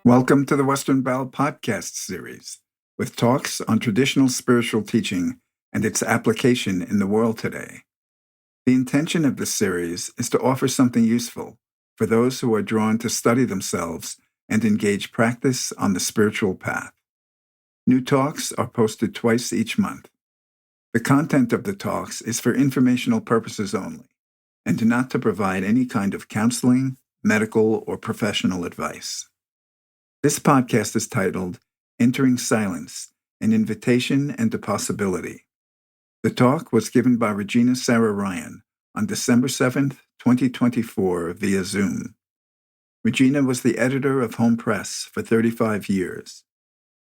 Welcome to the Western Bell podcast series, with talks on traditional spiritual teaching and its application in the world today. The intention of this series is to offer something useful for those who are drawn to study themselves and engage practice on the spiritual path. New talks are posted twice each month. The content of the talks is for informational purposes only, and not to provide any kind of counseling, medical, or professional advice. This podcast is titled Entering Silence, an Invitation and a Possibility. The talk was given by Regina Sara Ryan on December 7th, 2024 via Zoom. Regina was the editor of Home Press for 35 years.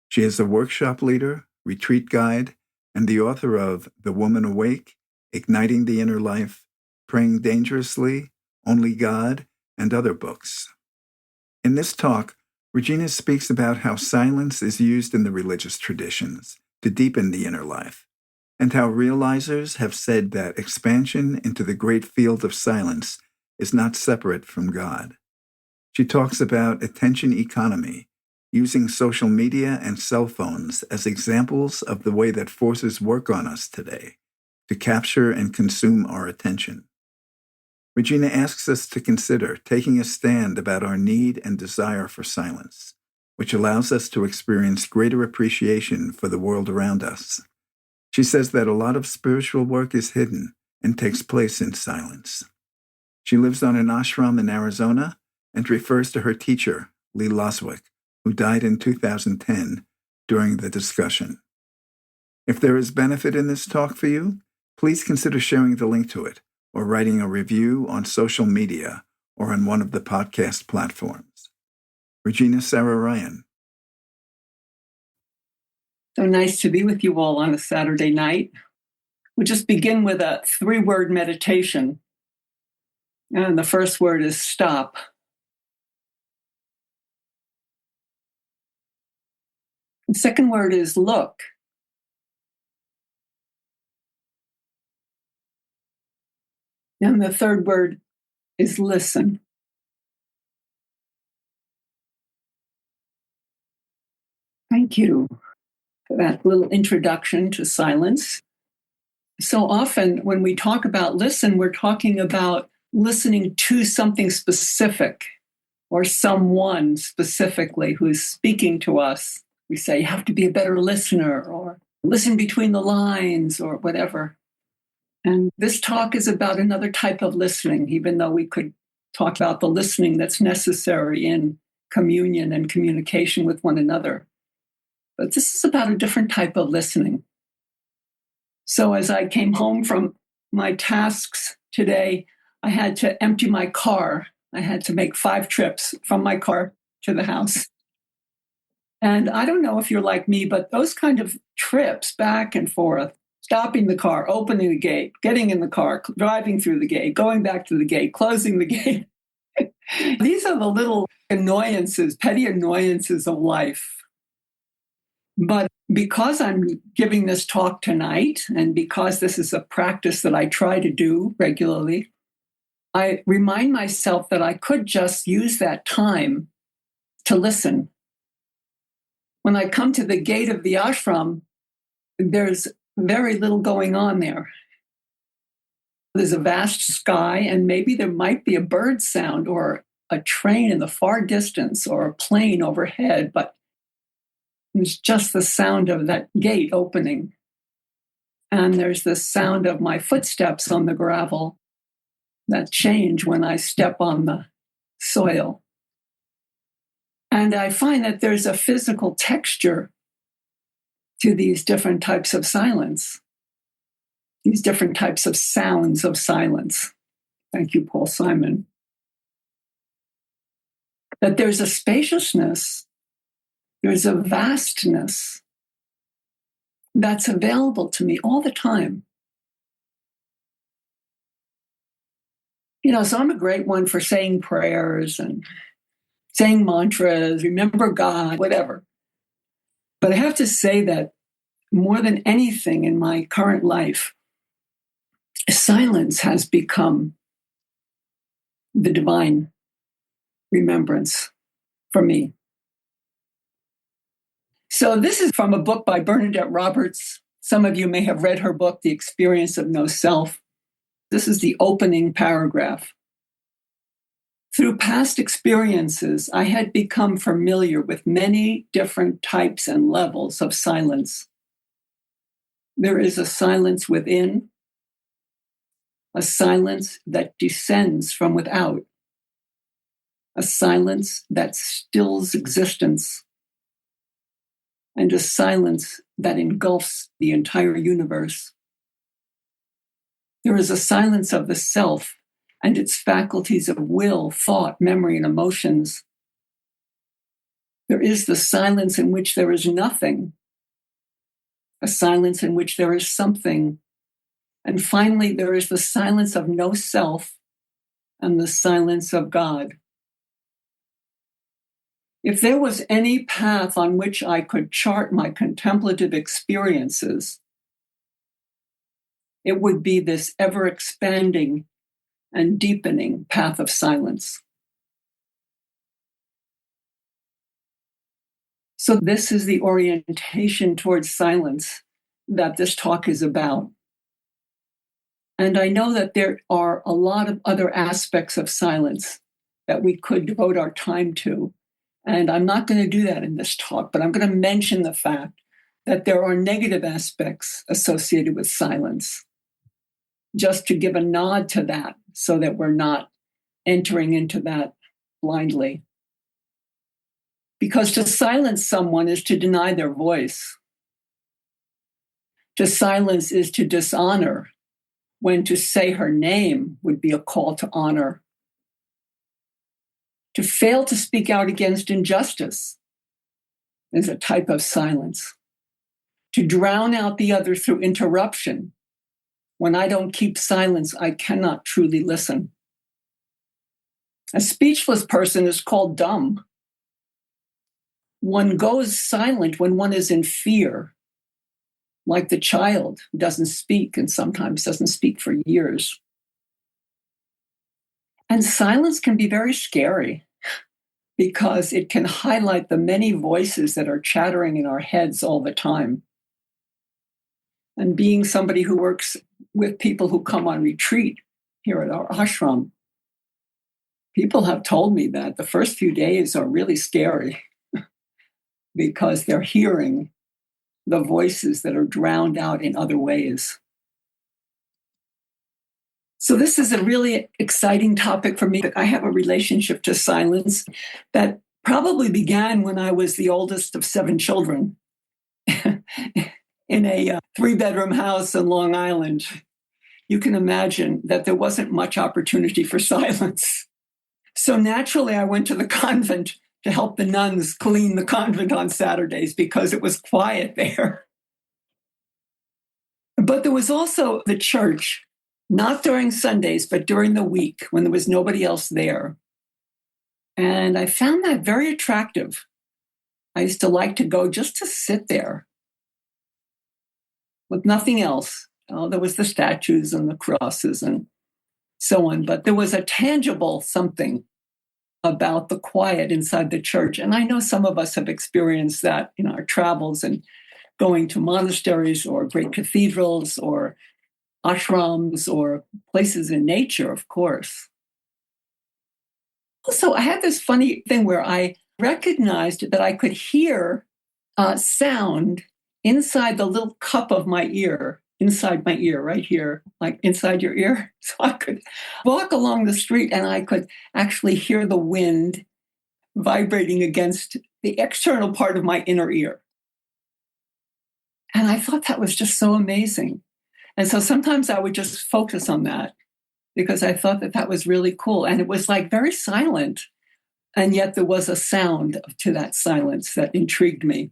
She is a workshop leader, retreat guide, and the author of The Woman Awake, Igniting the Inner Life, Praying Dangerously, Only God, and other books. In this talk, Regina speaks about how silence is used in the religious traditions to deepen the inner life, and how realizers have said that expansion into the great field of silence is not separate from God. She talks about attention economy, using social media and cell phones as examples of the way that forces work on us today to capture and consume our attention. Regina asks us to consider taking a stand about our need and desire for silence, which allows us to experience greater appreciation for the world around us. She says that a lot of spiritual work is hidden and takes place in silence. She lives on an ashram in Arizona and refers to her teacher, Lee Loswick, who died in 2010 during the discussion. If there is benefit in this talk for you, please consider sharing the link to it or writing a review on social media or on one of the podcast platforms. Regina Sara Ryan. So nice to be with you all on a Saturday night. We'll just begin with a 3-word meditation. And the first word is stop. The second word is look. And the third word is listen. Thank you for that little introduction to silence. So often when we talk about listen, we're talking about listening to something specific or someone specifically who's speaking to us. We say, you have to be a better listener, or listen between the lines, or whatever. And this talk is about another type of listening, even though we could talk about the listening that's necessary in communion and communication with one another. But this is about a different type of listening. So as I came home from my tasks today, I had to empty my car. I had to make 5 trips from my car to the house. And I don't know if you're like me, but those kind of trips back and forth, stopping the car, opening the gate, getting in the car, driving through the gate, going back to the gate, closing the gate. These are the little annoyances, petty annoyances of life. But because I'm giving this talk tonight, and because this is a practice that I try to do regularly, I remind myself that I could just use that time to listen. When I come to the gate of the ashram, there's very little going on there. There's a vast sky, and maybe there might be a bird sound or a train in the far distance or a plane overhead, but it's just the sound of that gate opening. And there's the sound of my footsteps on the gravel that change when I step on the soil. And I find that there's a physical texture to these different types of silence, these different types of sounds of silence. Thank you, Paul Simon. That there's a spaciousness, there's a vastness that's available to me all the time. So I'm a great one for saying prayers and saying mantras, remember God, whatever. But I have to say that more than anything in my current life, silence has become the divine remembrance for me. So this is from a book by Bernadette Roberts. Some of you may have read her book, The Experience of No Self. This is the opening paragraph. Through past experiences, I had become familiar with many different types and levels of silence. There is a silence within, a silence that descends from without, a silence that stills existence, and a silence that engulfs the entire universe. There is a silence of the self and its faculties of will, thought, memory, and emotions. There is the silence in which there is nothing, a silence in which there is something. And finally, there is the silence of no self and the silence of God. If there was any path on which I could chart my contemplative experiences, it would be this ever-expanding and deepening path of silence. So this is the orientation towards silence that this talk is about. And I know that there are a lot of other aspects of silence that we could devote our time to. And I'm not going to do that in this talk, but I'm going to mention the fact that there are negative aspects associated with silence, just to give a nod to that so that we're not entering into that blindly. Because to silence someone is to deny their voice. To silence is to dishonor, when to say her name would be a call to honor. To fail to speak out against injustice is a type of silence. To drown out the other through interruption. When I don't keep silence, I cannot truly listen. A speechless person is called dumb. One goes silent when one is in fear, like the child who doesn't speak and sometimes doesn't speak for years. And silence can be very scary because it can highlight the many voices that are chattering in our heads all the time. And being somebody who works with people who come on retreat here at our ashram, people have told me that the first few days are really scary because they're hearing the voices that are drowned out in other ways. So this is a really exciting topic for me. I have a relationship to silence that probably began when I was the oldest of 7 children in a 3-bedroom house in Long Island. You can imagine that there wasn't much opportunity for silence. So naturally, I went to the convent to help the nuns clean the convent on Saturdays because it was quiet there. But there was also the church, not during Sundays, but during the week when there was nobody else there. And I found that very attractive. I used to like to go just to sit there with nothing else. Oh, there was the statues and the crosses and so on, but there was a tangible something about the quiet inside the church. And I know some of us have experienced that in our travels and going to monasteries or great cathedrals or ashrams or places in nature, of course. Also, I had this funny thing where I recognized that I could hear sound inside the little cup of my ear, inside my ear, right here, like inside your ear. So I could walk along the street and I could actually hear the wind vibrating against the external part of my inner ear. And I thought that was just so amazing. And so sometimes I would just focus on that because I thought that that was really cool. And it was like very silent. And yet there was a sound to that silence that intrigued me.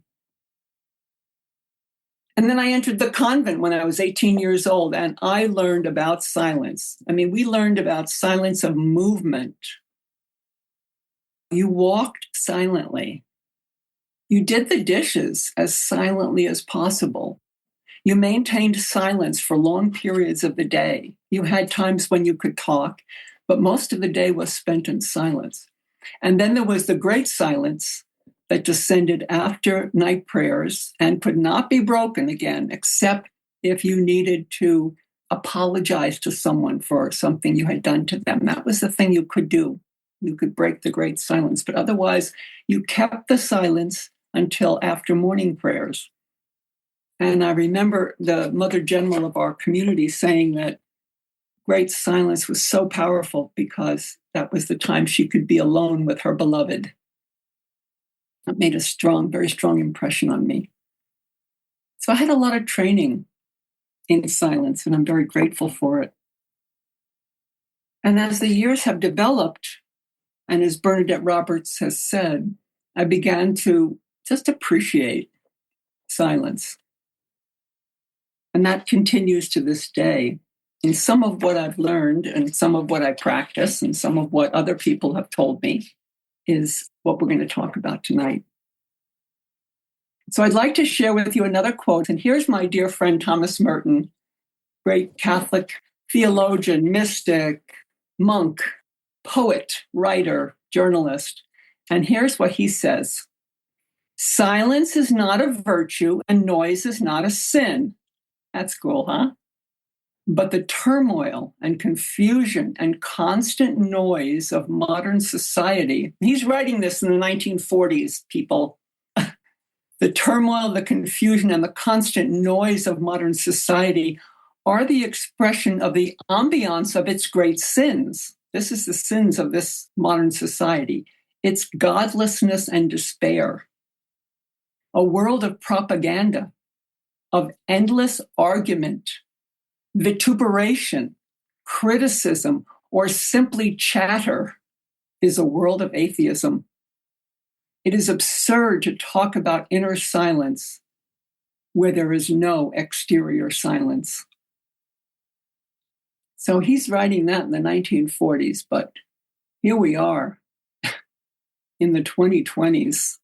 And then I entered the convent when I was 18 years old, and I learned about silence. I mean, we learned about silence of movement. You walked silently. You did the dishes as silently as possible. You maintained silence for long periods of the day. You had times when you could talk, but most of the day was spent in silence. And then there was the great silence that descended after night prayers and could not be broken again, except if you needed to apologize to someone for something you had done to them. That was the thing you could do. You could break the great silence, but otherwise you kept the silence until after morning prayers. And I remember the Mother General of our community saying that great silence was so powerful because that was the time she could be alone with her beloved. It made a strong, very strong impression on me. So I had a lot of training in silence, and I'm very grateful for it. And as the years have developed, and as Bernadette Roberts has said, I began to just appreciate silence. And that continues to this day. And some of what I've learned and some of what I practice and some of what other people have told me is what we're going to talk about tonight. So I'd like to share with you another quote. And here's my dear friend Thomas Merton, great Catholic theologian, mystic, monk, poet, writer, journalist. And here's what he says: silence is not a virtue and noise is not a sin. That's cool, huh? But the turmoil and confusion and constant noise of modern society, he's writing this in the 1940s, people. The turmoil, the confusion, and the constant noise of modern society are the expression of the ambiance of its great sins. This is the sins of this modern society. It's godlessness and despair. A world of propaganda, of endless argument, vituperation, criticism, or simply chatter is a world of atheism. It is absurd to talk about inner silence where there is no exterior silence. So he's writing that in the 1940s, but here we are in the 2020s.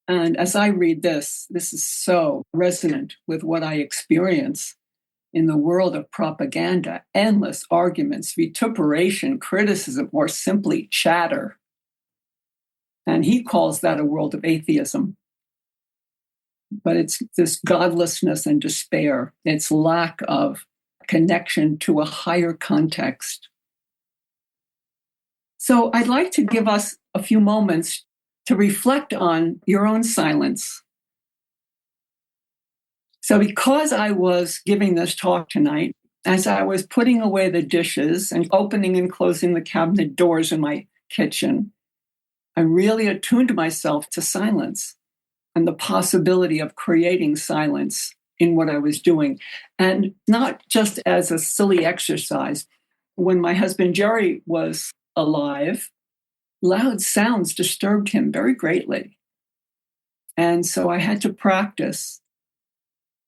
And as I read this is so resonant with what I experience in the world of propaganda, endless arguments, vituperation, criticism, or simply chatter. And he calls that a world of atheism. But it's this godlessness and despair. It's lack of connection to a higher context. So I'd like to give us a few moments to reflect on your own silence. So because I was giving this talk tonight, as I was putting away the dishes and opening and closing the cabinet doors in my kitchen, I really attuned myself to silence and the possibility of creating silence in what I was doing. And not just as a silly exercise. When my husband Jerry was alive, loud sounds disturbed him very greatly. And so I had to practice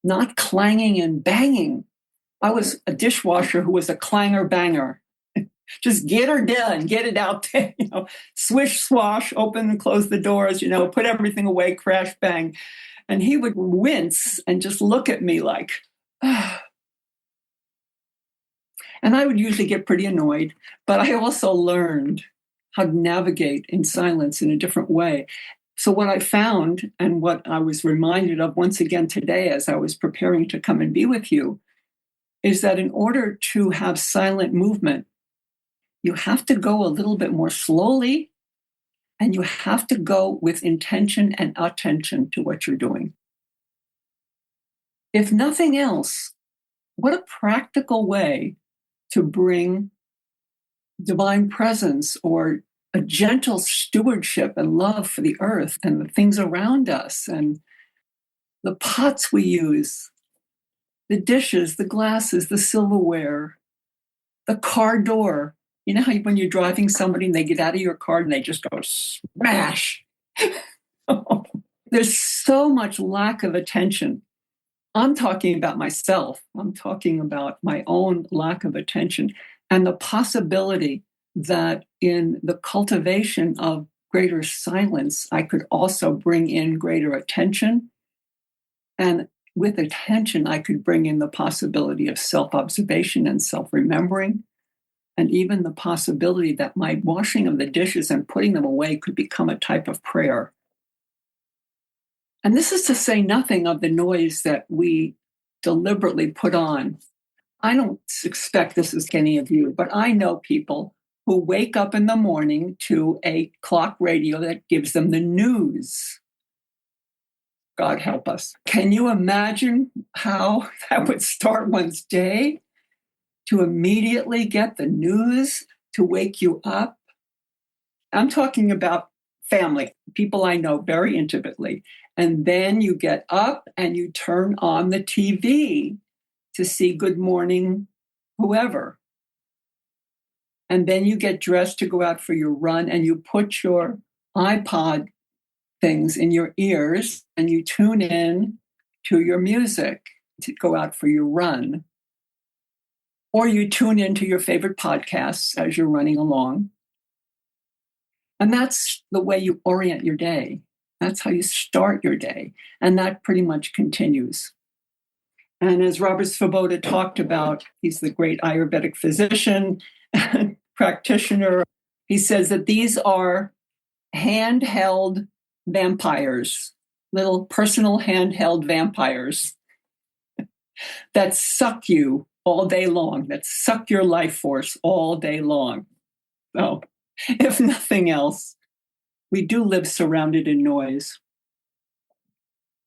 not clanging and banging. I was a dishwasher who was a clanger banger. Just get her done, get it out there, swish, swash, open and close the doors, put everything away, crash, bang. And he would wince and just look at me like, ah. And I would usually get pretty annoyed, but I also learned how to navigate in silence in a different way. So what I found and what I was reminded of once again today as I was preparing to come and be with you is that in order to have silent movement, you have to go a little bit more slowly, and you have to go with intention and attention to what you're doing. If nothing else, what a practical way to bring divine presence or a gentle stewardship and love for the earth and the things around us and the pots we use, the dishes, the glasses, the silverware, the car door. You know how when you're driving somebody and they get out of your car and they just go smash? There's so much lack of attention. I'm talking about myself. I'm talking about my own lack of attention and the possibility that in the cultivation of greater silence, I could also bring in greater attention. And with attention, I could bring in the possibility of self-observation and self-remembering, and even the possibility that my washing of the dishes and putting them away could become a type of prayer. And this is to say nothing of the noise that we deliberately put on. I don't expect this is any of you, but I know people who wake up in the morning to a clock radio that gives them the news. God help us. Can you imagine how that would start one's day? To immediately get the news to wake you up? I'm talking about family, people I know very intimately. And then you get up and you turn on the TV to see Good Morning, whoever. And then you get dressed to go out for your run and you put your iPod things in your ears and you tune in to your music to go out for your run. Or you tune into your favorite podcasts as you're running along. And that's the way you orient your day. That's how you start your day. And that pretty much continues. And as Robert Svoboda talked about, he's the great Ayurvedic physician and practitioner. He says that these are handheld vampires, little personal handheld vampires that suck you all day long, that suck your life force all day long. So, if nothing else, we do live surrounded in noise.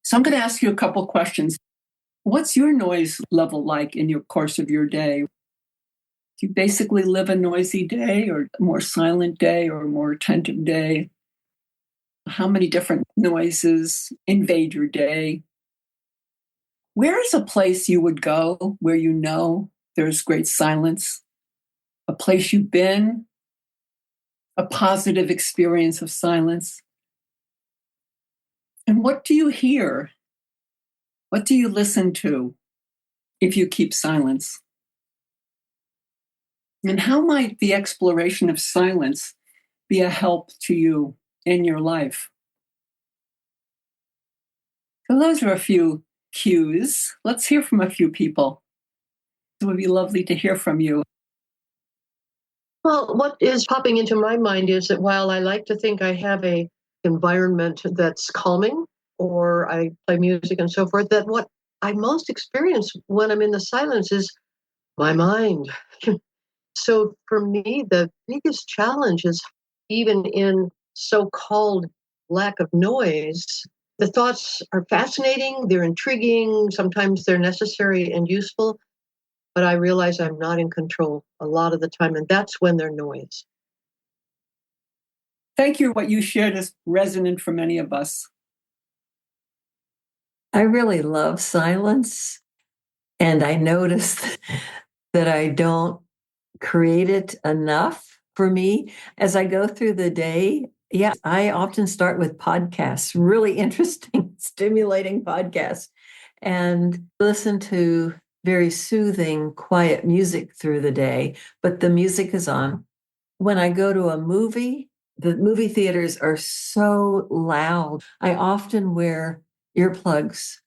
So I'm going to ask you a couple questions. What's your noise level like in your course of your day? Do you basically live a noisy day or a more silent day or a more attentive day? How many different noises invade your day? Where is a place you would go where you know there's great silence? A place you've been? A positive experience of silence? And what do you hear? What do you listen to if you keep silence? And how might the exploration of silence be a help to you in your life? So, those are a few cues. Let's hear from a few people. It would be lovely to hear from you. Well, what is popping into my mind is that while I like to think I have a environment that's calming, or I play music and so forth, that what I most experience when I'm in the silence is my mind. So for me, the biggest challenge is even in so-called lack of noise, the thoughts are fascinating, they're intriguing, sometimes they're necessary and useful, but I realize I'm not in control a lot of the time, and that's when they're noise. Thank you. What you shared is resonant for many of us. I really love silence, and I notice that I don't create it enough for me as I go through the day. Yeah, I often start with podcasts, really interesting, stimulating podcasts, and listen to very soothing, quiet music through the day, but the music is on. When I go to a movie, the movie theaters are so loud. I often wear earplugs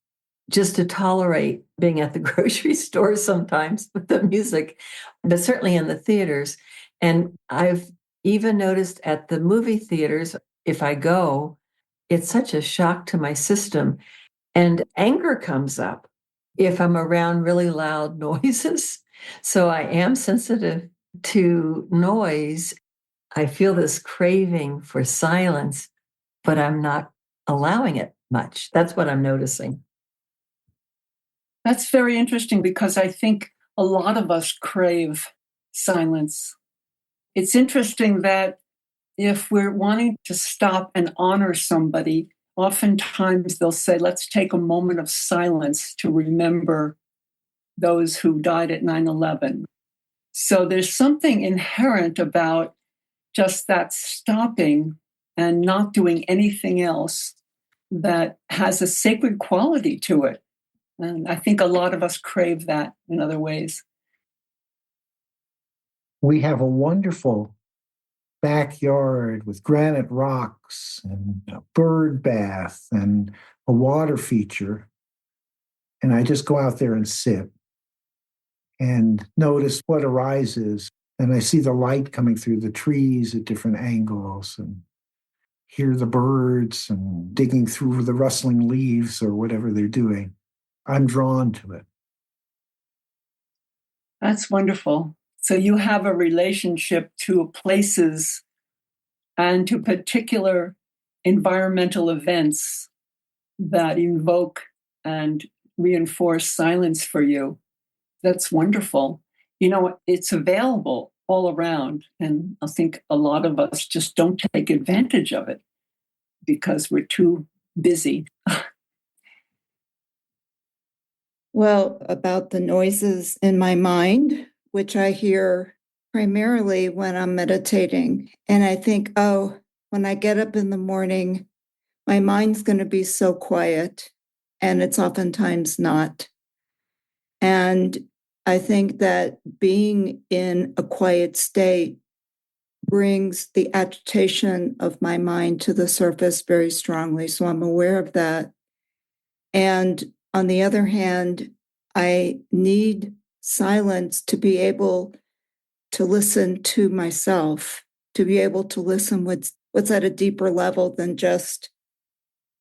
just to tolerate being at the grocery store sometimes with the music, but certainly in the theaters. And I've even noticed at the movie theaters, if I go, it's such a shock to my system. And anger comes up if I'm around really loud noises. So I am sensitive to noise. I feel this craving for silence, but I'm not allowing it much. That's what I'm noticing. That's very interesting because I think a lot of us crave silence. It's interesting that if we're wanting to stop and honor somebody, oftentimes they'll say, let's take a moment of silence to remember those who died at 9/11. So there's something inherent about just that stopping and not doing anything else that has a sacred quality to it. And I think a lot of us crave that in other ways. We have a wonderful backyard with granite rocks and a bird bath and a water feature. And I just go out there and sit and notice what arises. And I see the light coming through the trees at different angles and hear the birds and digging through the rustling leaves or whatever they're doing. I'm drawn to it. That's wonderful. So you have a relationship to places and to particular environmental events that invoke and reinforce silence for you. That's wonderful. You know, it's available all around. And I think a lot of us just don't take advantage of it because we're too busy. Well, about the noises in my mind, which I hear primarily when I'm meditating. And I think, oh, when I get up in the morning, my mind's going to be so quiet. And it's oftentimes not. And I think that being in a quiet state brings the agitation of my mind to the surface very strongly. So I'm aware of that. And on the other hand, I need silence to be able to listen to myself, to be able to listen what's at a deeper level than just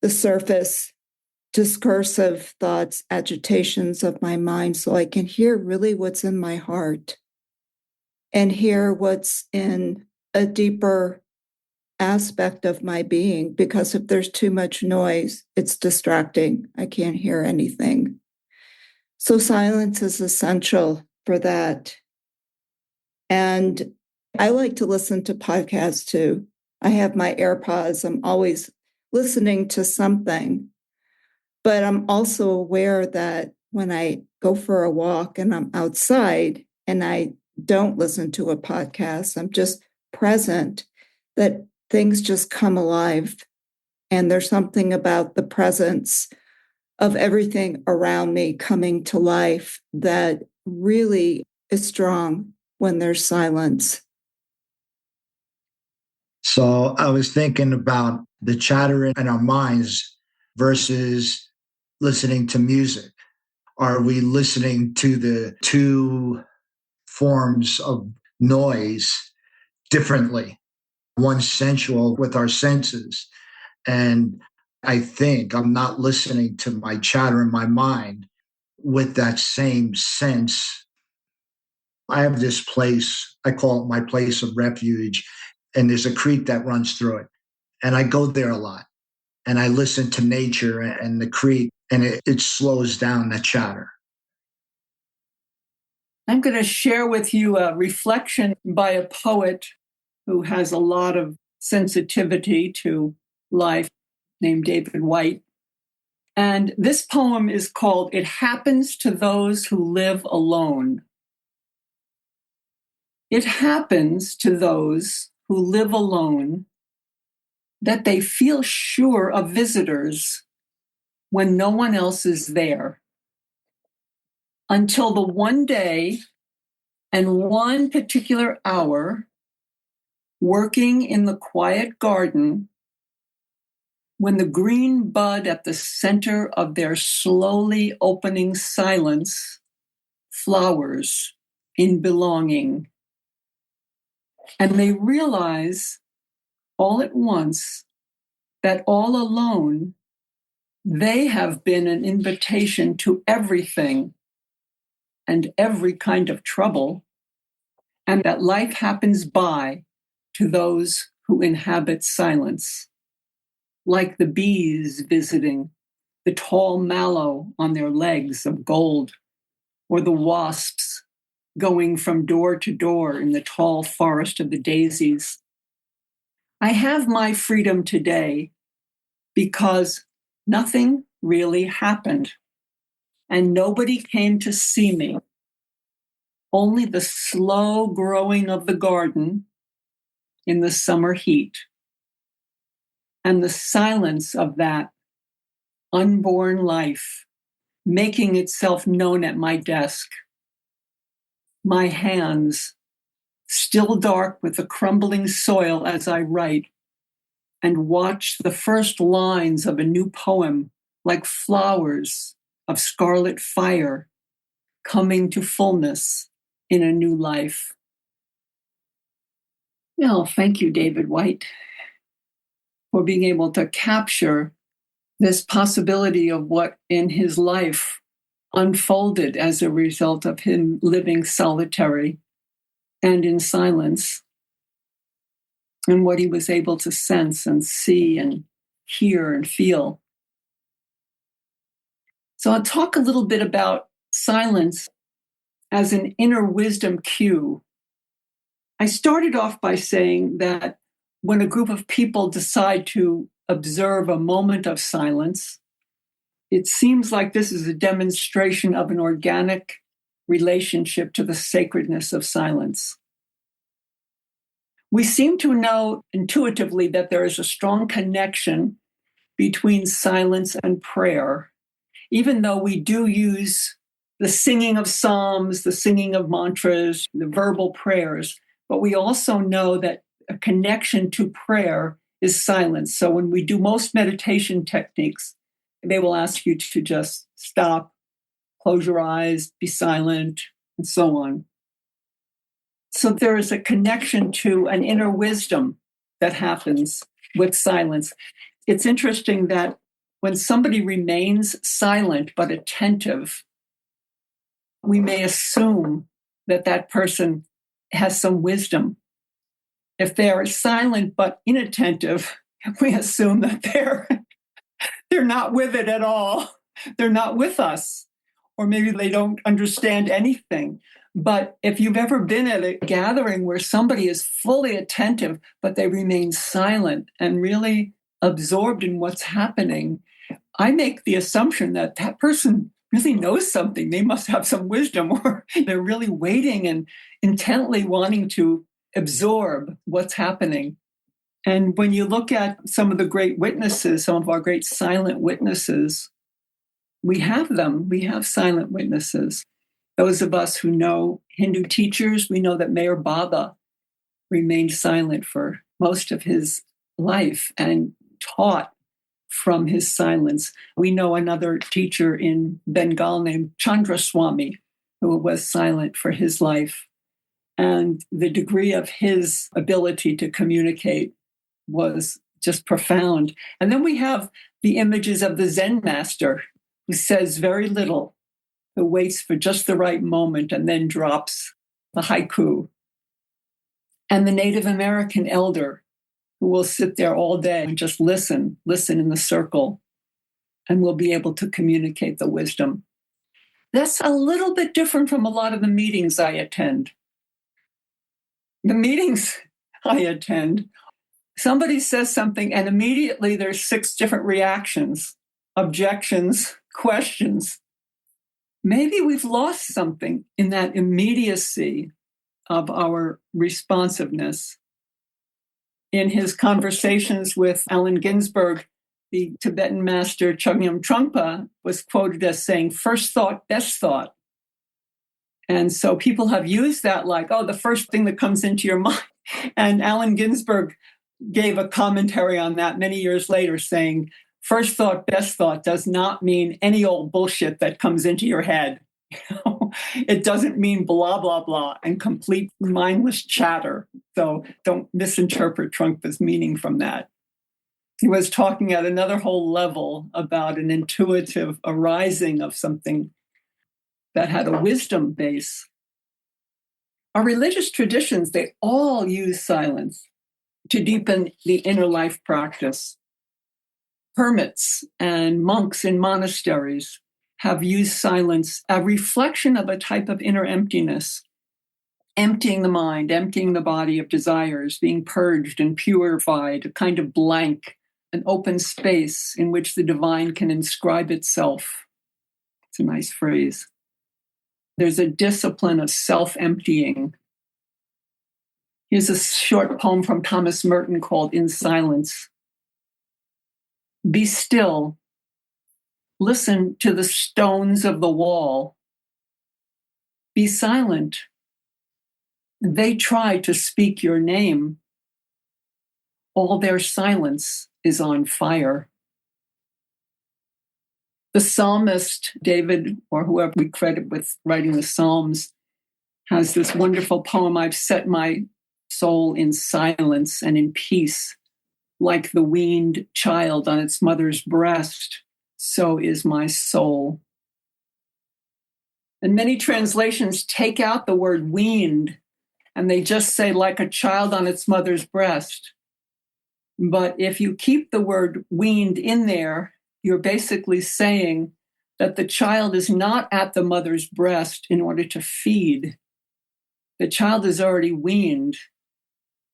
the surface discursive thoughts, agitations of my mind, so I can hear really what's in my heart and hear what's in a deeper aspect of my being. Because if there's too much noise, it's distracting. I can't hear anything. So silence is essential for that. And I like to listen to podcasts too. I have my AirPods. I'm always listening to something. But I'm also aware that when I go for a walk and I'm outside and I don't listen to a podcast, I'm just present, that things just come alive. And there's something about the presence of everything around me coming to life that really is strong when there's silence. So I was thinking about the chatter in our minds versus listening to music. Are we listening to the two forms of noise differently? One sensual with our senses. And I think I'm not listening to my chatter in my mind with that same sense. I have this place, I call it my place of refuge, and there's a creek that runs through it. And I go there a lot. And I listen to nature and the creek, and it slows down the chatter. I'm going to share with you a reflection by a poet who has a lot of sensitivity to life, named David White. And this poem is called "It Happens to Those Who Live Alone." It happens to those who live alone that they feel sure of visitors when no one else is there, until the one day and one particular hour, working in the quiet garden, when the green bud at the center of their slowly opening silence flowers in belonging. And they realize all at once that all alone, they have been an invitation to everything and every kind of trouble, and that life happens by to those who inhabit silence, like the bees visiting, the tall mallow on their legs of gold, or the wasps going from door to door in the tall forest of the daisies. I have my freedom today because nothing really happened and nobody came to see me. Only the slow growing of the garden in the summer heat and the silence of that unborn life making itself known at my desk. My hands still dark with the crumbling soil as I write and watch the first lines of a new poem like flowers of scarlet fire coming to fullness in a new life. Well, thank you, David White. for being able to capture this possibility of what in his life unfolded as a result of him living solitary and in silence, and what he was able to sense and see and hear and feel. So I'll talk a little bit about silence as an inner wisdom cue. I started off by saying that when a group of people decide to observe a moment of silence, it seems like this is a demonstration of an organic relationship to the sacredness of silence. We seem to know intuitively that there is a strong connection between silence and prayer, even though we do use the singing of psalms, the singing of mantras, the verbal prayers, but we also know that a connection to prayer is silence. So when we do most meditation techniques, they will ask you to just stop, close your eyes, be silent, and so on. So there is a connection to an inner wisdom that happens with silence. It's interesting that when somebody remains silent but attentive, we may assume that that person has some wisdom. If they are silent but inattentive, we assume that they're not with it at all. They're not with us. Or maybe they don't understand anything. But if you've ever been at a gathering where somebody is fully attentive, but they remain silent and really absorbed in what's happening, I make the assumption that that person really knows something. They must have some wisdom, or they're really waiting and intently wanting to absorb what's happening. And when you look at some of the great witnesses, some of our great silent witnesses, we have them. We have silent witnesses. Those of us who know Hindu teachers, we know that Mayor Baba remained silent for most of his life and taught from his silence. We know another teacher in Bengal named Chandraswami, who was silent for his life. And the degree of his ability to communicate was just profound. And then we have the images of the Zen master, who says very little, who waits for just the right moment and then drops the haiku. And the Native American elder, who will sit there all day and just listen in the circle, and will be able to communicate the wisdom. That's a little bit different from a lot of the meetings I attend. The meetings I attend, somebody says something and immediately there's 6 different reactions, objections, questions. Maybe we've lost something in that immediacy of our responsiveness. In his conversations with Allen Ginsberg, the Tibetan master Chogyam Trungpa was quoted as saying, "First thought, best thought." And so people have used that like, oh, the first thing that comes into your mind. And Allen Ginsberg gave a commentary on that many years later saying, first thought, best thought does not mean any old bullshit that comes into your head. It doesn't mean blah, blah, blah, and complete mindless chatter. So don't misinterpret Trungpa's meaning from that. He was talking at another whole level about an intuitive arising of something that had a wisdom base. Our religious traditions, they all use silence to deepen the inner life practice. Hermits and monks in monasteries have used silence, a reflection of a type of inner emptiness, emptying the mind, emptying the body of desires, being purged and purified, a kind of blank, an open space in which the divine can inscribe itself. It's a nice phrase. There's a discipline of self-emptying. Here's a short poem from Thomas Merton called In Silence. Be still. Listen to the stones of the wall. Be silent. They try to speak your name. All their silence is on fire. The psalmist, David, or whoever we credit with writing the Psalms, has this wonderful poem, I've set my soul in silence and in peace Like the weaned child on its mother's breast, so is my soul. And many translations take out the word weaned and they just say like a child on its mother's breast. But if you keep the word weaned in there, you're basically saying that the child is not at the mother's breast in order to feed. The child is already weaned,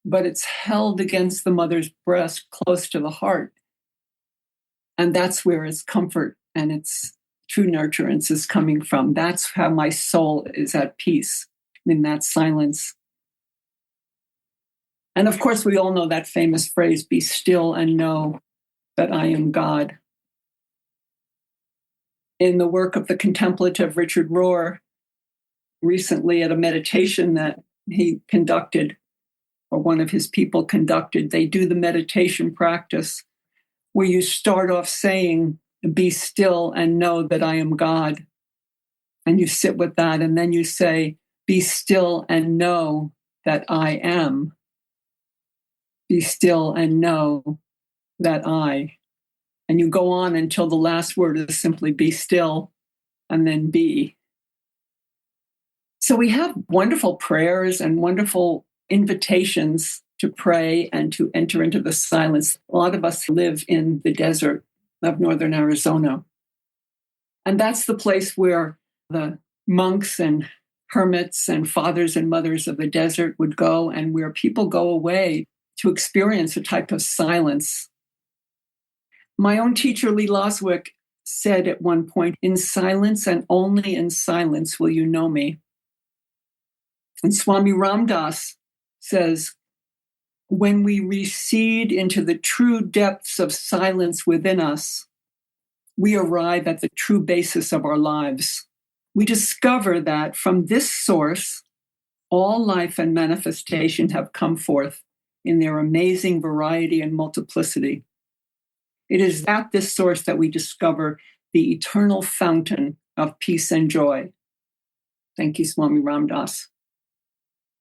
but it's held against the mother's breast close to the heart. And that's where its comfort and its true nurturance is coming from. That's how my soul is at peace, in that silence. And of course, we all know that famous phrase, be still and know that I am God. In the work of the contemplative Richard Rohr, recently at a meditation that he conducted, or one of his people conducted, they do the meditation practice where you start off saying, be still and know that I am God. And you sit with that, and then you say, be still and know that I am. Be still and know that I. And you go on until the last word is simply be still and then be. So we have wonderful prayers and wonderful invitations to pray and to enter into the silence. A lot of us live in the desert of northern Arizona. And that's the place where the monks and hermits and fathers and mothers of the desert would go, and where people go away to experience a type of silence. My own teacher, Lee Loswick, said at one point, in silence and only in silence will you know me. And Swami Ramdas says, when we recede into the true depths of silence within us, we arrive at the true basis of our lives. We discover that from this source, all life and manifestation have come forth in their amazing variety and multiplicity. It is at this source that we discover the eternal fountain of peace and joy. Thank you, Swami Ramdas.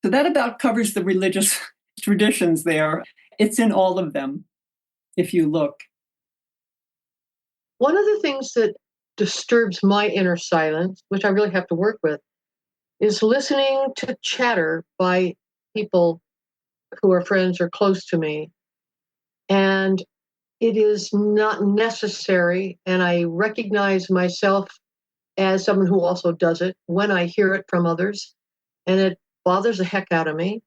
So that about covers the religious traditions there. It's in all of them, if you look. One of the things that disturbs my inner silence, which I really have to work with, is listening to chatter by people who are friends or close to me. And it is not necessary. And I recognize myself as someone who also does it when I hear it from others. And it bothers the heck out of me.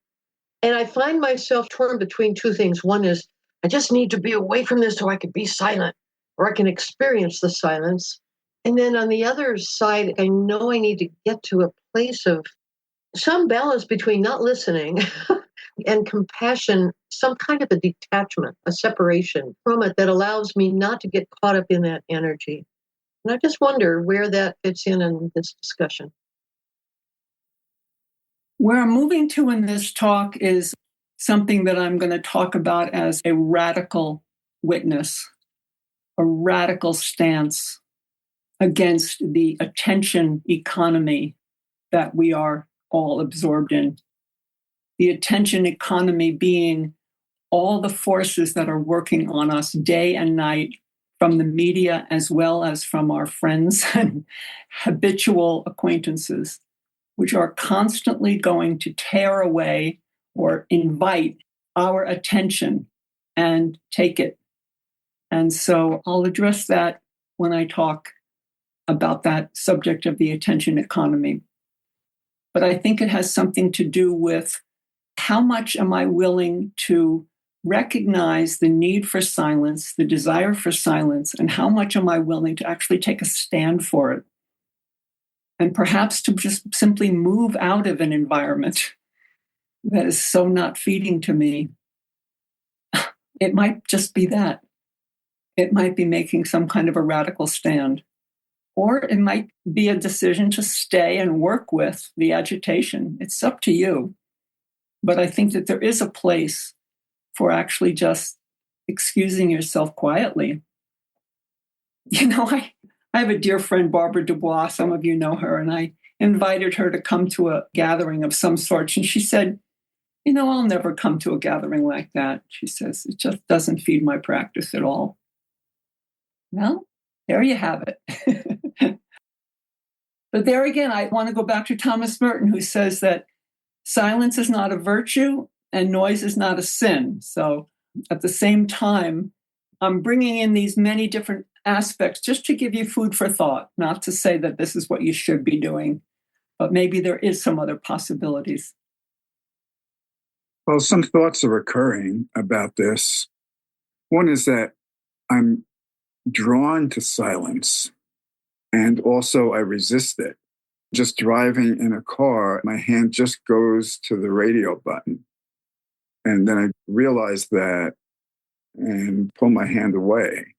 And I find myself torn between two things. One is, I just need to be away from this so I can be silent, or I can experience the silence. And then on the other side, I know I need to get to a place of some balance between not listening and compassion, some kind of a detachment, a separation from it that allows me not to get caught up in that energy. And I just wonder where that fits in this discussion. Where I'm moving to in this talk is something that I'm going to talk about as a radical witness, a radical stance against the attention economy that we are all absorbed in. The attention economy being all the forces that are working on us day and night from the media as well as from our friends and habitual acquaintances, which are constantly going to tear away or invite our attention and take it. And so I'll address that when I talk about that subject of the attention economy. But I think it has something to do with how much am I willing to recognize the need for silence, the desire for silence, and how much am I willing to actually take a stand for it? And perhaps to just simply move out of an environment that is so not feeding to me. It might just be that. It might be making some kind of a radical stand. Or it might be a decision to stay and work with the agitation. It's up to you. But I think that there is a place for actually just excusing yourself quietly. You know, I have a dear friend, Barbara Dubois. Some of you know her, and I invited her to come to a gathering of some sort. And she said, I'll never come to a gathering like that, she says. It just doesn't feed my practice at all. Well, there you have it. But there again, I want to go back to Thomas Merton, who says that silence is not a virtue and noise is not a sin. So at the same time, I'm bringing in these many different aspects just to give you food for thought, not to say that this is what you should be doing, but maybe there is some other possibilities. Well, some thoughts are occurring about this. One is that I'm drawn to silence, and also I resist it. Just driving in a car, my hand just goes to the radio button. And then I realize that and pull my hand away.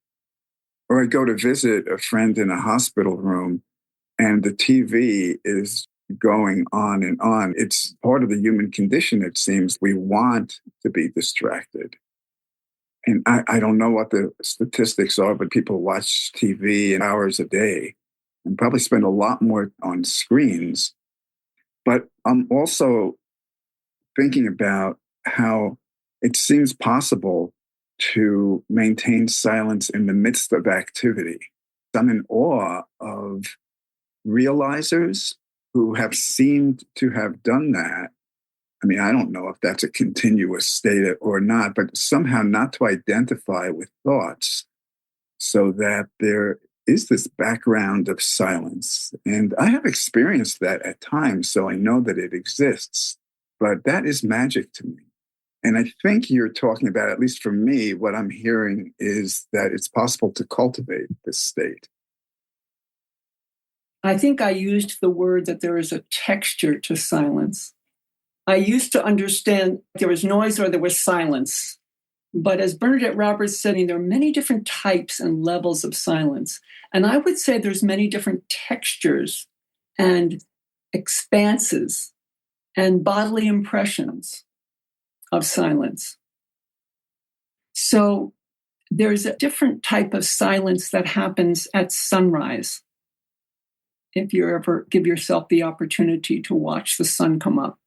Or I go to visit a friend in a hospital room and the TV is going on and on. It's part of the human condition, it seems. We want to be distracted. And I don't know what the statistics are, but people watch TV hours a day and probably spend a lot more on screens. But I'm also thinking about how it seems possible to maintain silence in the midst of activity. I'm in awe of realizers who have seemed to have done that. I mean, I don't know if that's a continuous state or not, but somehow not to identify with thoughts so that there is this background of silence. And I have experienced that at times, so I know that it exists, but that is magic to me. And I think you're talking about, at least for me, what I'm hearing is that it's possible to cultivate this state. I think I used the word that there is a texture to silence. I used to understand there was noise or there was silence. But as Bernadette Roberts said, there are many different types and levels of silence. And I would say there's many different textures and expanses and bodily impressions of silence. So there's a different type of silence that happens at sunrise. If you ever give yourself the opportunity to watch the sun come up.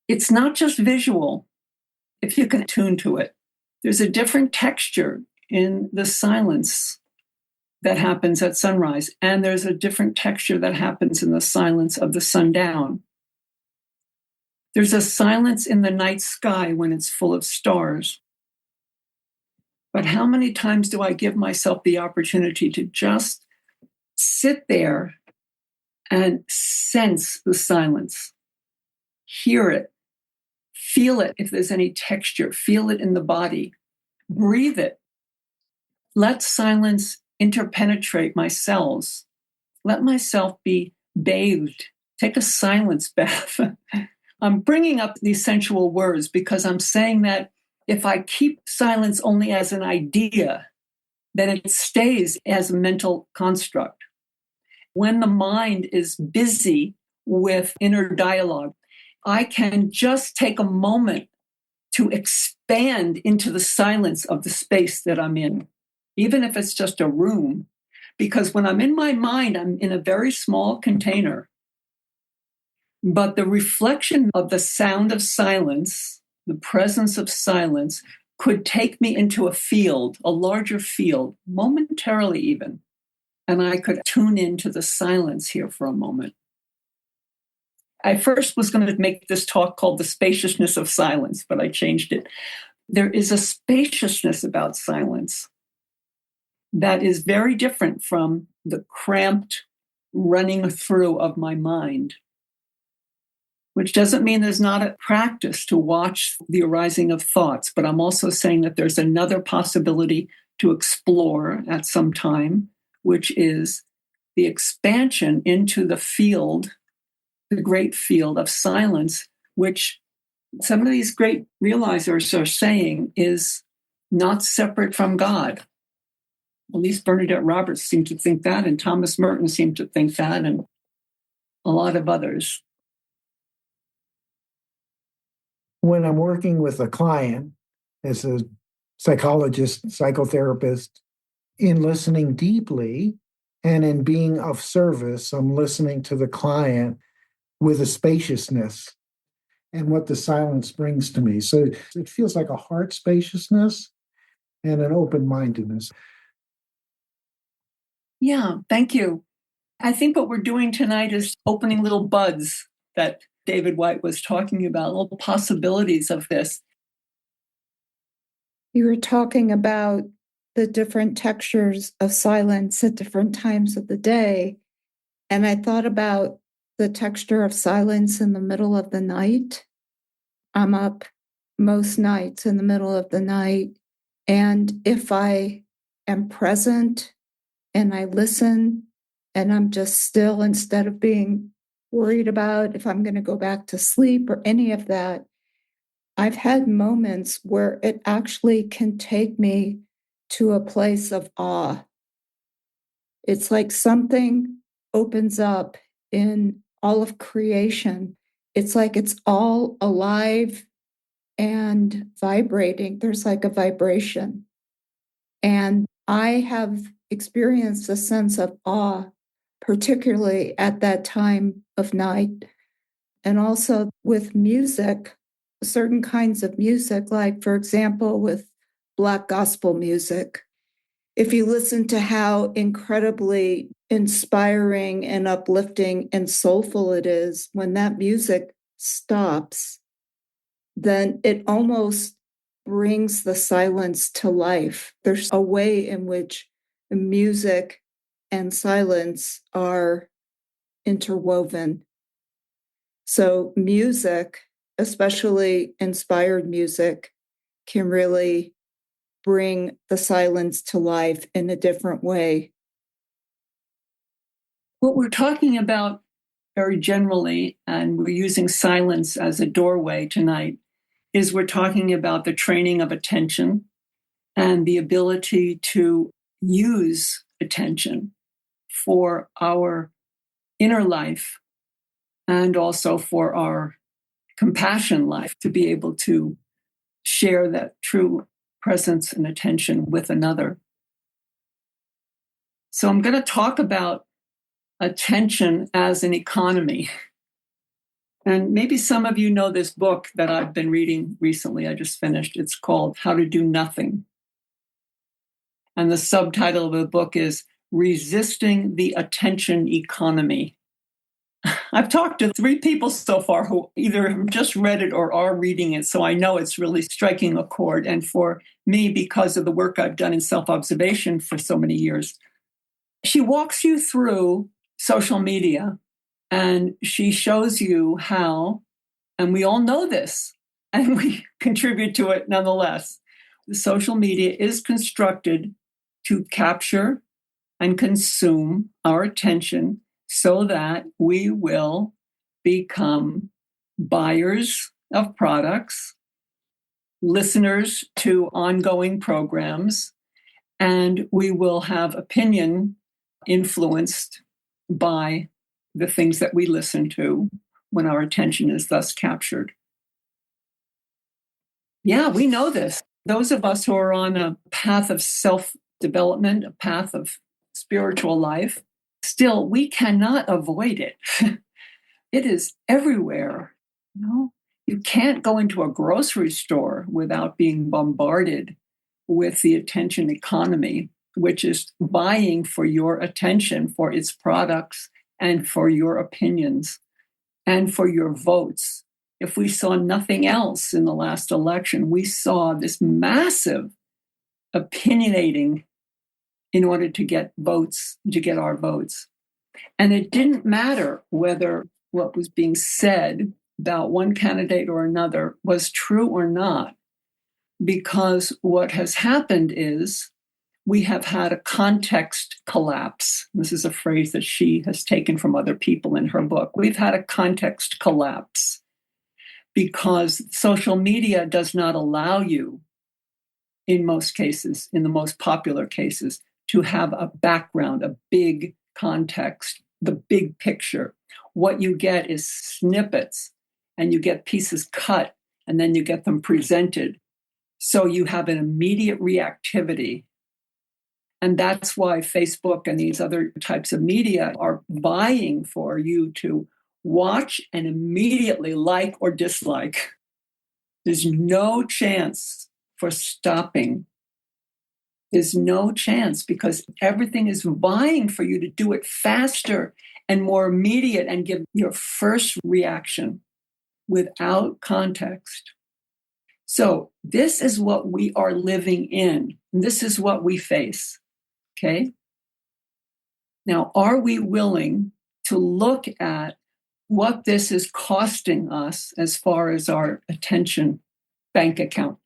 It's not just visual, if you can tune to it. There's a different texture in the silence that happens at sunrise, and there's a different texture that happens in the silence of the sundown. There's a silence in the night sky when it's full of stars. But how many times do I give myself the opportunity to just sit there and sense the silence, hear it, feel it if there's any texture, feel it in the body, breathe it. Let silence interpenetrate my cells. Let myself be bathed. Take a silence bath. I'm bringing up these sensual words because I'm saying that if I keep silence only as an idea, then it stays as a mental construct. When the mind is busy with inner dialogue, I can just take a moment to expand into the silence of the space that I'm in, even if it's just a room. Because when I'm in my mind, I'm in a very small container. But the reflection of the sound of silence, the presence of silence, could take me into a field, a larger field, momentarily even. And I could tune into the silence here for a moment. I first was going to make this talk called The Spaciousness of Silence, but I changed it. There is a spaciousness about silence that is very different from the cramped running through of my mind, which doesn't mean there's not a practice to watch the arising of thoughts, but I'm also saying that there's another possibility to explore at some time, which is the expansion into the field, the great field of silence, which some of these great realizers are saying is not separate from God. At least Bernadette Roberts seemed to think that, and Thomas Merton seemed to think that, and a lot of others. When I'm working with a client as a psychologist, psychotherapist, in listening deeply and in being of service, I'm listening to the client with a spaciousness. and what the silence brings to me. So it feels like a heart spaciousness and an open-mindedness. Yeah, thank you. I think what we're doing tonight is opening little buds that David White was talking about, little possibilities of this. You were talking about the different textures of silence at different times of the day. And I thought about the texture of silence in the middle of the night. I'm up most nights in the middle of the night. And if I am present and I listen and I'm just still instead of being worried about if I'm going to go back to sleep or any of that, I've had moments where it actually can take me to a place of awe. It's like something opens up in all of creation. It's like it's all alive and vibrating. There's like a vibration. And I have experienced a sense of awe, particularly at that time of night. And also with music, certain kinds of music, like, for example, with Black gospel music. If you listen to how incredibly inspiring and uplifting and soulful it is, when that music stops, then it almost brings the silence to life. There's a way in which music and silence are interwoven. So music, especially inspired music, can really bring the silence to life in a different way. What we're talking about very generally, and we're using silence as a doorway tonight, is we're talking about the training of attention and the ability to use attention for our inner life and also for our compassion life, to be able to share that true presence and attention with another. So I'm going to talk about attention as an economy. And maybe some of you know this book that I've been reading recently. I just finished. It's called How to Do Nothing. And the subtitle of the book is Resisting the Attention Economy. I've talked to 3 people so far who either have just read it or are reading it, so I know it's really striking a chord. And for me, because of the work I've done in self-observation for so many years, she walks you through social media and she shows you how, and we all know this, and we contribute to it nonetheless. The social media is constructed to capture and consume our attention so that we will become buyers of products, listeners to ongoing programs, and we will have opinion influenced by the things that we listen to when our attention is thus captured. Yeah, we know this. Those of us who are on a path of self-development, a path of spiritual life, still, we cannot avoid it. It is everywhere. You can't go into a grocery store without being bombarded with the attention economy, which is vying for your attention, for its products, and for your opinions, and for your votes. If we saw nothing else in the last election, we saw this massive opinionating in order to get votes, to get our votes. And it didn't matter whether what was being said about one candidate or another was true or not, because what has happened is we have had a context collapse. This is a phrase that she has taken from other people in her book. We've had a context collapse because social media does not allow you, in most cases, in the most popular cases, to have a background, a big context, the big picture. What you get is snippets, and you get pieces cut, and then you get them presented. So you have an immediate reactivity. And that's why Facebook and these other types of media are vying for you to watch and immediately like or dislike. There's no chance for stopping. There's no chance because everything is vying for you to do it faster and more immediate and give your first reaction without context. So this is what we are living in. This is what we face. Okay? Now, are we willing to look at what this is costing us as far as our attention bank account?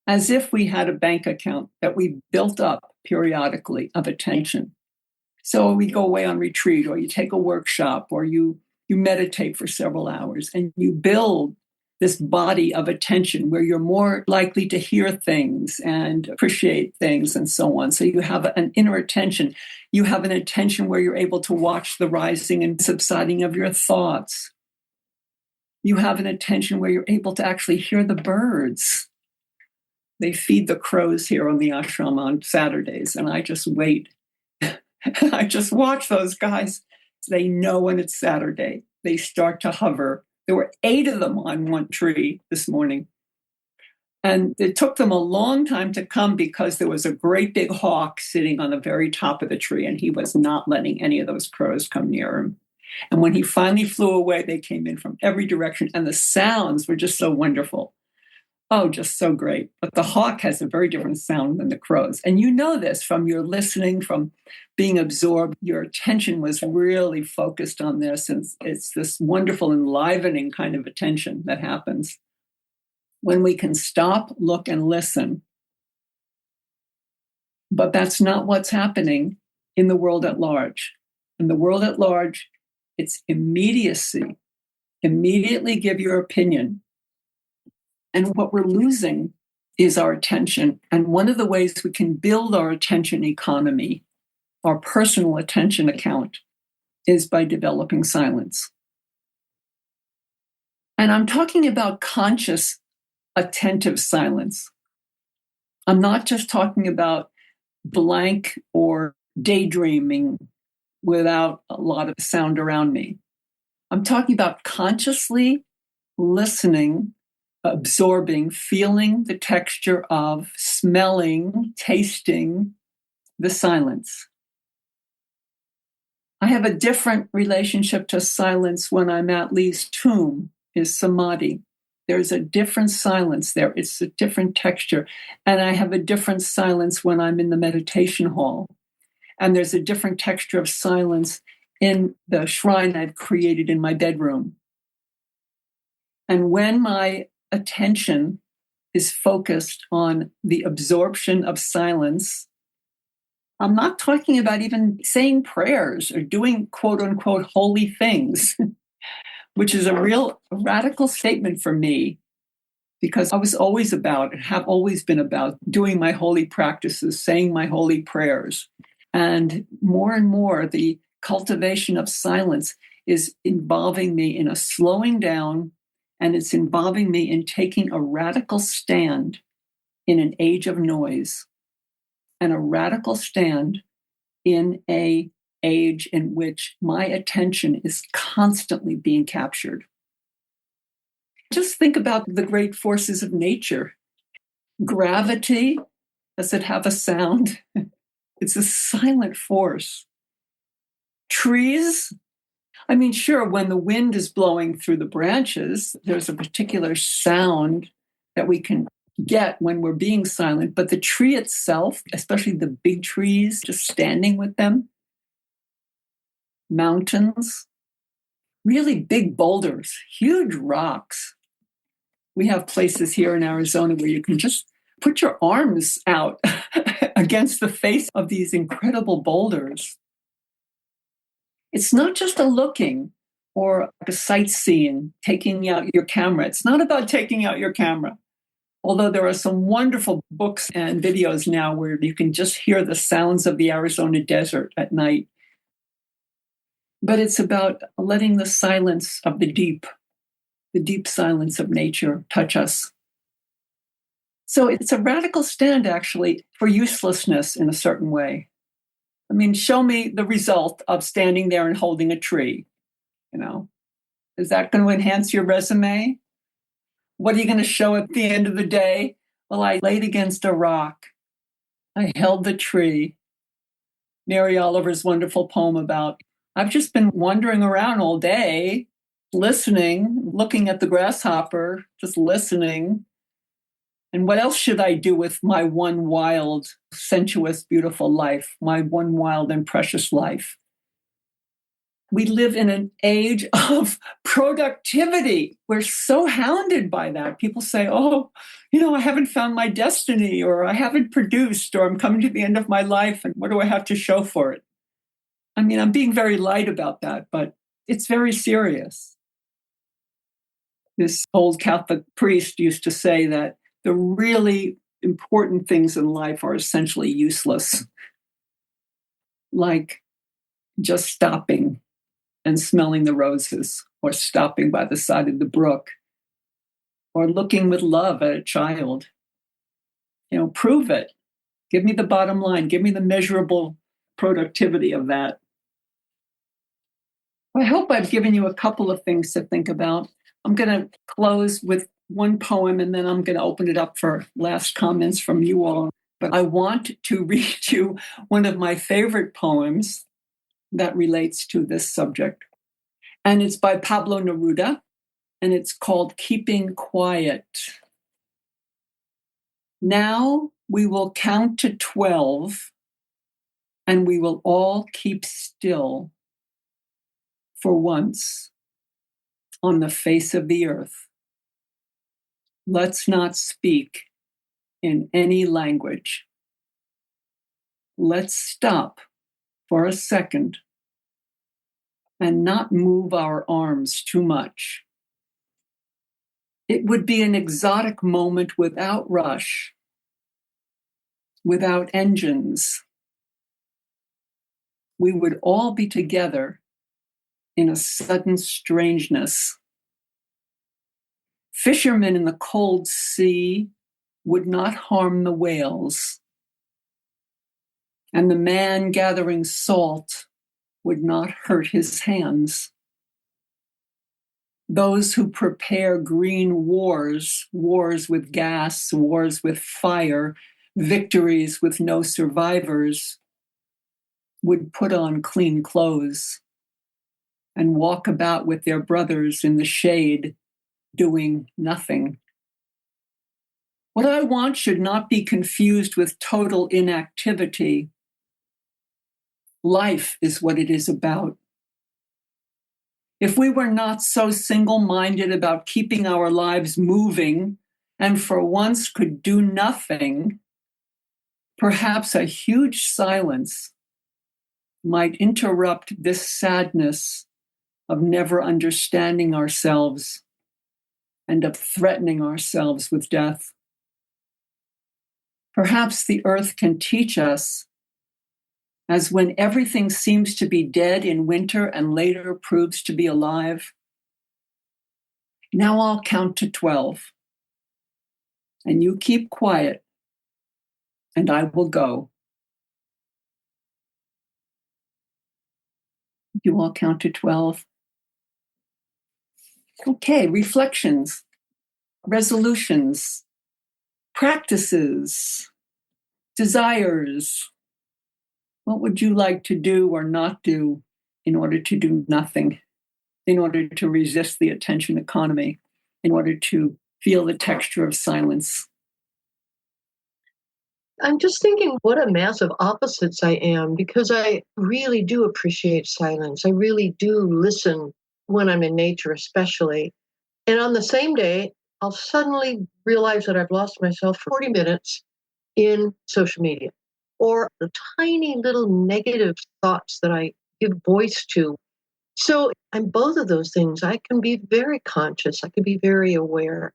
As if we had a bank account that we built up periodically of attention. So we go away on retreat, or you take a workshop, or you meditate for several hours, and you build this body of attention where you're more likely to hear things and appreciate things and so on. So you have an inner attention. You have an attention where you're able to watch the rising and subsiding of your thoughts. You have an attention where you're able to actually hear the birds. They feed the crows here on the ashram on Saturdays, and I just wait. I just watch those guys. They know when it's Saturday. They start to hover. There were 8 of them on one tree this morning. And it took them a long time to come because there was a great big hawk sitting on the very top of the tree, and he was not letting any of those crows come near him. And when he finally flew away, they came in from every direction, and the sounds were just so wonderful. Oh, just so great. But the hawk has a very different sound than the crows. And you know this from your listening, from being absorbed. Your attention was really focused on this. And it's this wonderful, enlivening kind of attention that happens when we can stop, look, and listen. But that's not what's happening in the world at large. In the world at large, it's immediacy. Immediately give your opinion. And what we're losing is our attention. And one of the ways we can build our attention economy, our personal attention account, is by developing silence. And I'm talking about conscious, attentive silence. I'm not just talking about blank or daydreaming without a lot of sound around me. I'm talking about consciously listening, absorbing, feeling the texture of, smelling, tasting the silence. I have a different relationship to silence when I'm at Lee's tomb, his samadhi. There's a different silence there. It's a different texture. And I have a different silence when I'm in the meditation hall. And there's a different texture of silence in the shrine I've created in my bedroom. And when my attention is focused on the absorption of silence, I'm not talking about even saying prayers or doing quote unquote holy things, which is a real radical statement for me, because I was always about and have always been about doing my holy practices, saying my holy prayers. And more, the cultivation of silence is involving me in a slowing down, and it's involving me in taking a radical stand in an age of noise, and a radical stand in an age in which my attention is constantly being captured. Just think about the great forces of nature. Gravity, does it have a sound? It's a silent force. Trees, I mean, sure, when the wind is blowing through the branches, there's a particular sound that we can get when we're being silent. But the tree itself, especially the big trees, just standing with them, mountains, really big boulders, huge rocks. We have places here in Arizona where you can just put your arms out against the face of these incredible boulders. It's not just a looking or a sightseeing, taking out your camera. It's not about taking out your camera. Although there are some wonderful books and videos now where you can just hear the sounds of the Arizona desert at night. But it's about letting the silence of the deep silence of nature touch us. So it's a radical stand, actually, for uselessness in a certain way. I mean, show me the result of standing there and holding a tree. Is that going to enhance your resume? What are you going to show at the end of the day? Well, I laid against a rock. I held the tree. Mary Oliver's wonderful poem about, I've just been wandering around all day, listening, looking at the grasshopper, just listening. And what else should I do with my one wild, sensuous, beautiful life, my one wild and precious life? We live in an age of productivity. We're so hounded by that. People say, oh, I haven't found my destiny, or I haven't produced, or I'm coming to the end of my life, and what do I have to show for it? I mean, I'm being very light about that, but it's very serious. This old Catholic priest used to say that the really important things in life are essentially useless, like just stopping and smelling the roses, or stopping by the side of the brook, or looking with love at a child. Prove it. Give me the bottom line. Give me the measurable productivity of that. I hope I've given you a couple of things to think about. I'm going to close with one poem, and then I'm going to open it up for last comments from you all. But I want to read you one of my favorite poems that relates to this subject. And it's by Pablo Neruda, and it's called Keeping Quiet. Now we will count to 12, and we will all keep still for once on the face of the earth. Let's not speak in any language. Let's stop for a second and not move our arms too much. It would be an exotic moment without rush, without engines. We would all be together in a sudden strangeness. Fishermen in the cold sea would not harm the whales, and the man gathering salt would not hurt his hands. Those who prepare green wars, wars with gas, wars with fire, victories with no survivors, would put on clean clothes and walk about with their brothers in the shade, doing nothing. What I want should not be confused with total inactivity. Life is what it is about. If we were not so single-minded about keeping our lives moving and for once could do nothing, perhaps a huge silence might interrupt this sadness of never understanding ourselves and of threatening ourselves with death. Perhaps the earth can teach us, as when everything seems to be dead in winter and later proves to be alive. Now I'll count to 12, and you keep quiet, and I will go. You all count to 12. Okay, reflections, resolutions, practices, desires. What would you like to do or not do in order to do nothing, in order to resist the attention economy, in order to feel the texture of silence? I'm just thinking what a massive opposites I am, because I really do appreciate silence. I really do listen when I'm in nature, especially. And on the same day, I'll suddenly realize that I've lost myself 40 minutes in social media, or the tiny little negative thoughts that I give voice to. So I'm both of those things. I can be very conscious. I can be very aware.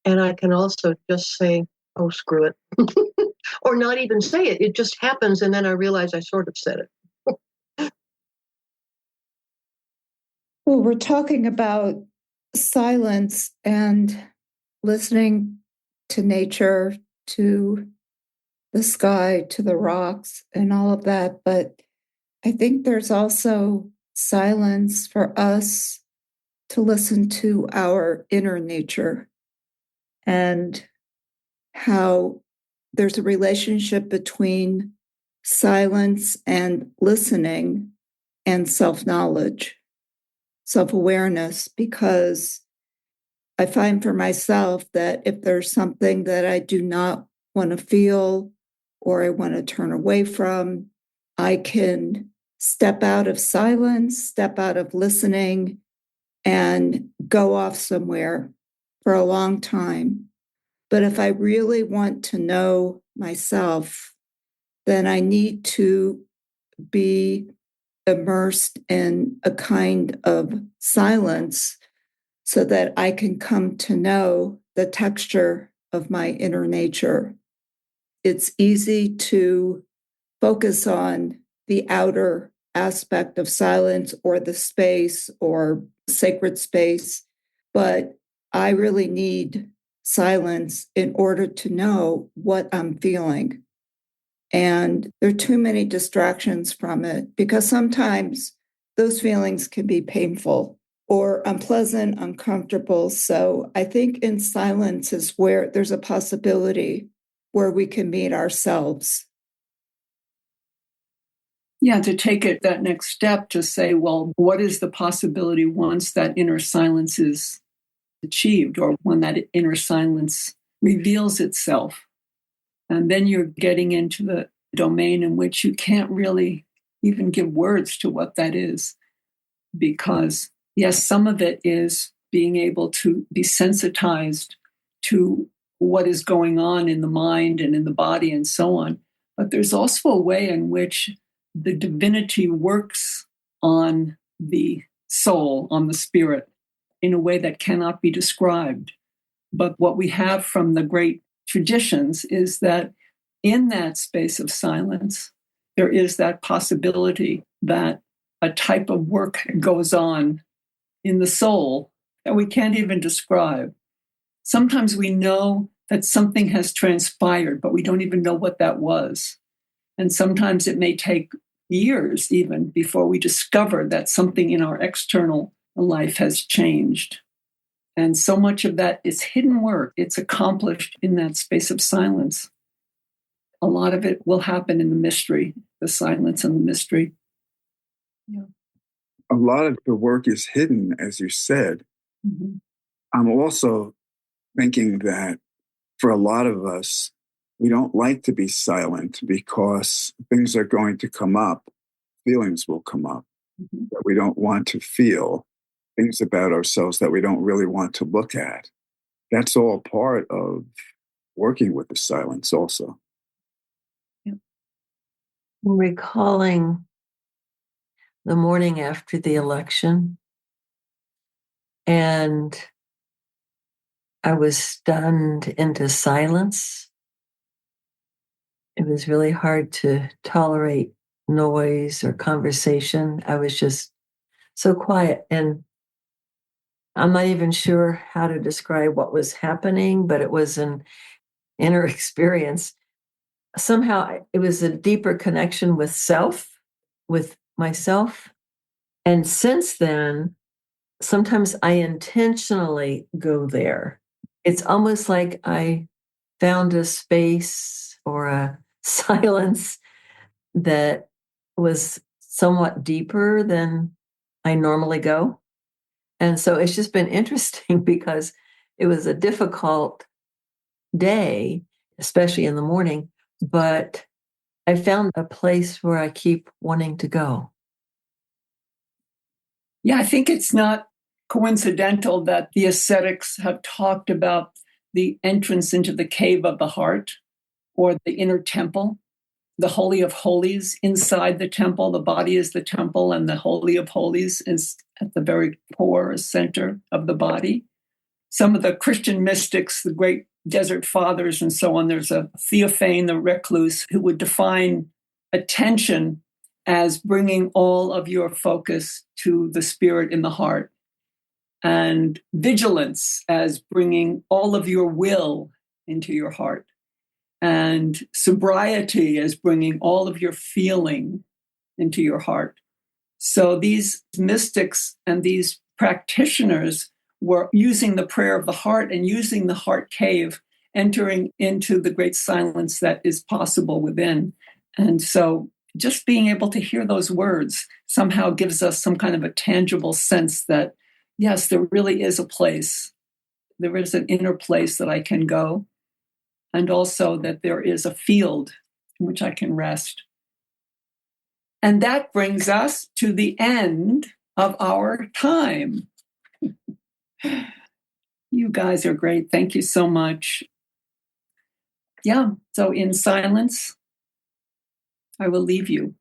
And I can also just say, oh, screw it. Or not even say it. It just happens. And then I realize I sort of said it. Well, we're talking about silence and listening to nature, to the sky, to the rocks, and all of that. But I think there's also silence for us to listen to our inner nature and how there's a relationship between silence and listening and self-knowledge, self-awareness, because I find for myself that if there's something that I do not want to feel or I want to turn away from, I can step out of silence, step out of listening, and go off somewhere for a long time. But if I really want to know myself, then I need to be immersed in a kind of silence so that I can come to know the texture of my inner nature. It's easy to focus on the outer aspect of silence or the space or sacred space, but I really need silence in order to know what I'm feeling. And there are too many distractions from it because sometimes those feelings can be painful or unpleasant, uncomfortable. So I think in silence is where there's a possibility where we can meet ourselves. Yeah, to take it that next step to say, well, what is the possibility once that inner silence is achieved or when that inner silence reveals itself? And then you're getting into the domain in which you can't really even give words to what that is. Because, yes, some of it is being able to be sensitized to what is going on in the mind and in the body and so on. But there's also a way in which the divinity works on the soul, on the spirit, in a way that cannot be described. But what we have from the great traditions is that in that space of silence, there is that possibility that a type of work goes on in the soul that we can't even describe. Sometimes we know that something has transpired, but we don't even know what that was. And sometimes it may take years even before we discover that something in our external life has changed. And so much of that is hidden work. It's accomplished in that space of silence. A lot of it will happen in the mystery, the silence and the mystery. Yeah. A lot of the work is hidden, as you said. Mm-hmm. I'm also thinking that for a lot of us, we don't like to be silent because things are going to come up, feelings will come up that we don't want to feel, things about ourselves that we don't really want to look at. That's all part of working with the silence also. Yeah. Recalling the morning after the election, and I was stunned into silence. It was really hard to tolerate noise or conversation. I was just so quiet, and I'm not even sure how to describe what was happening, but it was an inner experience. Somehow it was a deeper connection with self, with myself. And since then, sometimes I intentionally go there. It's almost like I found a space or a silence that was somewhat deeper than I normally go. And so it's just been interesting because it was a difficult day, especially in the morning, but I found a place where I keep wanting to go. Yeah, I think it's not coincidental that the ascetics have talked about the entrance into the cave of the heart or the inner temple, the Holy of Holies inside the temple. The body is the temple, and the Holy of Holies is at the very core, center of the body. Some of the Christian mystics, the great desert fathers and so on, there's a Theophane, the recluse, who would define attention as bringing all of your focus to the spirit in the heart, and vigilance as bringing all of your will into your heart, and sobriety as bringing all of your feeling into your heart. So these mystics and these practitioners were using the prayer of the heart and using the heart cave, entering into the great silence that is possible within. And so just being able to hear those words somehow gives us some kind of a tangible sense that, yes, there really is a place. There is an inner place that I can go, and also that there is a field in which I can rest. And that brings us to the end of our time. You guys are great. Thank you so much. Yeah, so in silence, I will leave you.